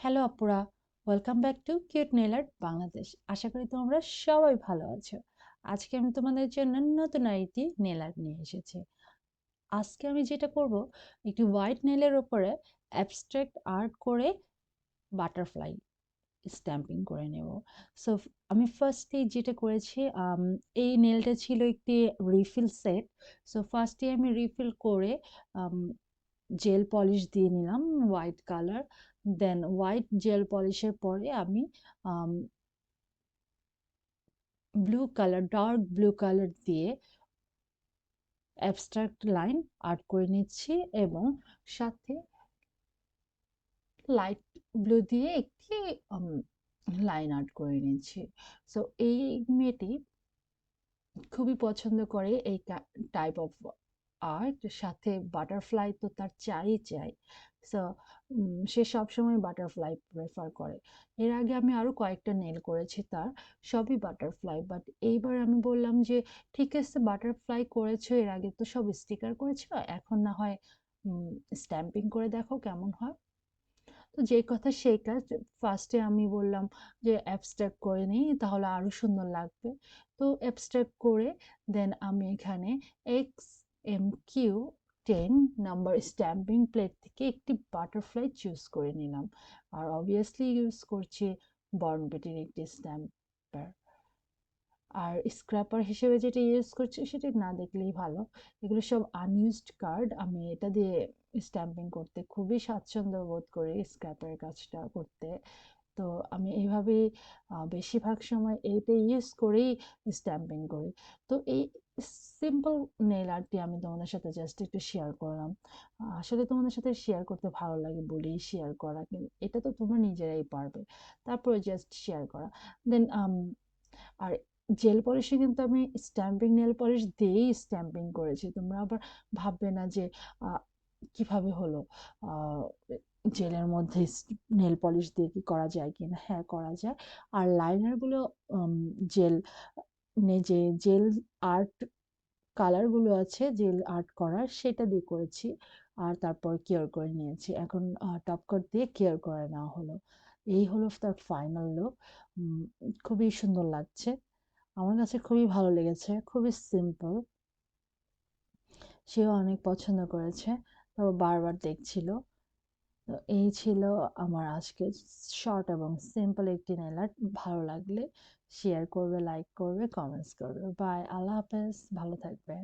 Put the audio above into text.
Hello আপুরা, welcome back to cute nail art Bangladesh. আশা করি তোমরা সবাই ভালো আছো। আজকে আমি তোমাদের জন্য নতুন আরেকটি নেল আর্ট নিয়ে এসেছি। আজকে আমি যেটা করব, একটি হোয়াইট নেলের ওপরে অ্যাবস্ট্রাক্ট আর্ট করে বাটারফ্লাই স্ট্যাম্পিং করে নেব। সো আমি ফার্স্টে যেটা করেছি, এই নেলটা ছিল একটি রিফিল সেট। সো ফার্স্টে আমি রিফিল করে জেল পলিশ দিয়ে নিলাম হোয়াইট কালার। দেন হোয়াইট জেল পলিশের পরে আমি blue colour, dark blue colour দিয়ে অ্যাবস্ট্রাক্ট লাইন আর্ট করে নিচ্ছি এবং সাথে লাইট ব্লু দিয়ে একটি লাইন আর্ট করে নিচ্ছি। সো এই মেয়েটি খুবই পছন্দ করে এই টাইপ অফ আর্ট, সাথে বাটারফ্লাই তো তার চাই চাই। সো সে সবসময় বাটারফ্লাই প্রেফার করে। এর আগে আমি আরও কয়েকটা নেল করেছি তার, সবই বাটারফ্লাই। বাট এইবার আমি বললাম যে ঠিক আছে, বাটারফ্লাই করেছো, এর আগে তো সব স্টিকার করেছো, এখন না হয় স্ট্যাম্পিং করে দেখো কেমন হয়। তো যেই কথা সেই কাজ। ফার্স্টে আমি বললাম যে অ্যাবস্ট্রাক্ট করে নিই, তাহলে আরো সুন্দর লাগবে। তো অ্যাবস্ট্রাক্ট করে দেন আমি এখানে XMQ10 নাম্বার স্ট্যাম্পিং প্লেট থেকে একটি বাটারফ্লাই চুজ করে নিলাম। আর অবভিয়াসলি ইউজ করছি বর্নবিটের একটি স্ট্যাম্পার। আর স্ক্র্যাপার হিসেবে যেটা ইউজ করছি সেটা না দেখলেই ভালো। এগুলো সব আনইউজড কার্ড। আমি এটা দিয়ে স্ট্যাম্পিং করতে খুবই স্বাচ্ছন্দ্য বোধ করি, স্ক্র্যাপের কাজটা করতে। তো আমি এইভাবেই বেশিরভাগ সময় এইটা ইউজ করেই স্ট্যাম্পিং করি। তো এই সিম্পল নেইল আর্টটি আমি তোমাদের সাথে জাস্ট একটু শেয়ার করলাম। আসলে তোমাদের সাথে শেয়ার করতে ভালো লাগে বলেই শেয়ার করা, কিন্তু এটা তো তোমরা নিজেরাই পারবে, তারপরে জাস্ট শেয়ার করা। দেন আর জেল পলিশে কিন্তু আমি স্ট্যাম্পিং নেল পলিশ দিয়েই স্ট্যাম্পিং করেছি। তোমরা আবার ভাববে না যে কিভাবে হলো, জেলের মধ্যে নেল পলিশ দিয়ে কি করা যায় কিনা। হ্যাঁ, করা যায়। আর লাইনারগুলো জেল, যে জেল আর্ট কালারগুলো আছে জেল আর্ট করার, সেটা দিয়ে করেছি। আর তারপর কেয়ার করে নিয়েছি, এখন টপ কোট দিয়ে কেয়ার করে নেওয়া হলো। এই হলো তার ফাইনাল লুক। খুবই সুন্দর লাগছে, আমার কাছে খুবই ভালো লেগেছে, খুবই সিম্পল। সেও অনেক পছন্দ করেছে, তবে বারবার দেখছিল। তো এই ছিল আমার আজকে শর্ট এবং সিম্পল একটি নেল আর্ট। ভালো লাগলে শেয়ার করবে, লাইক করবে, কমেন্টস করবে। বাই, আল্লাহ হাফেজ, ভালো থাকবে।